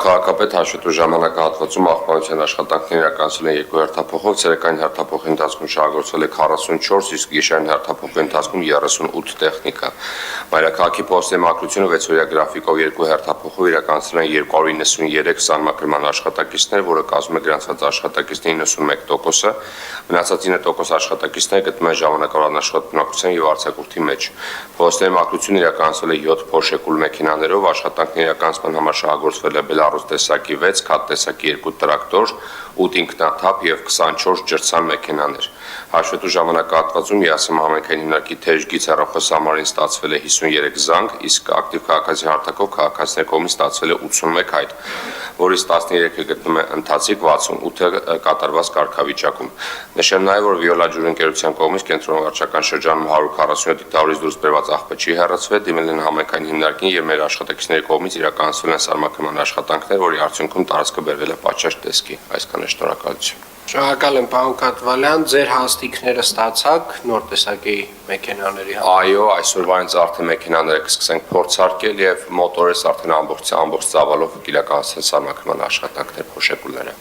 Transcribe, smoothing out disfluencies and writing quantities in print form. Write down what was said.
քաղաքապետ հաշվետու ժամանակահատվածում աղբանության աշխատանքներ իրականացել են 2 հերթափոխով, ցերեկային հերթափոխի ընթացքում շահագործվել է 44, իսկ գիշերային հերթափոխի ընթացքում 38 տեխնիկա։ Մայրաքաղաքի փոստի մակրությունը 6-օրյա գրաֆիկով 2 հերթափոխով իրականացել են 293 սահմակրման աշխատակիցներ, որը կազմում է գրանցված աշխատակիցների 91%-ը, մնացած 9% աշխատակիցները գտնվում են ժամանակավորական աշխատունակության եւ արձակուրդի մեջ։ Փոստի մակրությունը իրականացվել է 7 փոշեկուլ մեքենաներով, աշխատանքների իրականացման համար շահագործվել է Բելարուս տեսակի 6, Քաթ տեսակի 2 տրակտոր, 8 ինքնաթափ եւ 24 ջրցան մեքենաներ։ Հաշվետու ժամանակահատվածում ԵԱՍՄ համայնքային հիմնարկի թեժգից հեռախոսահամարին ստացվել է 53 զանգ, իսկ ակտիվ քաղաքացի հարթակով քաղաքացիների կողմից ստացվել է 81 հայտ, որից 13-ը գտնվում է ընթացիկ, 68-ը կատարված կարգավիճակում։ Նշեմ նաեւ, որ Վիոլա ջուր ընկերության կողմից կենտրոնավարչական շրջանում 147 դիտավորից դուրս բերված աղբը չի հեռացվել, դիմել են համայնքային հիմնարկին եւ մեր աշխատակիցների կողմից իրականացվել են սահմակրման աշխատանքներ, որի արդյունքում տարածքը բերվել է պատշաճ տեսքի։ Այսքանը շնորհակալություն։ Շնորհակալ եմ, պարոն Կատվալյան, ձեր հաստիքները ստացաք նոր տեսակի մեքենաների համար։ Այո, այսօրվանից արդեն մեքենաները կսկսենք փորձարկել եւ մոտորես արդեն ամբողջ ծավալով կիրականացնել սահմակրման աշխատանքներ փոշեկուլները։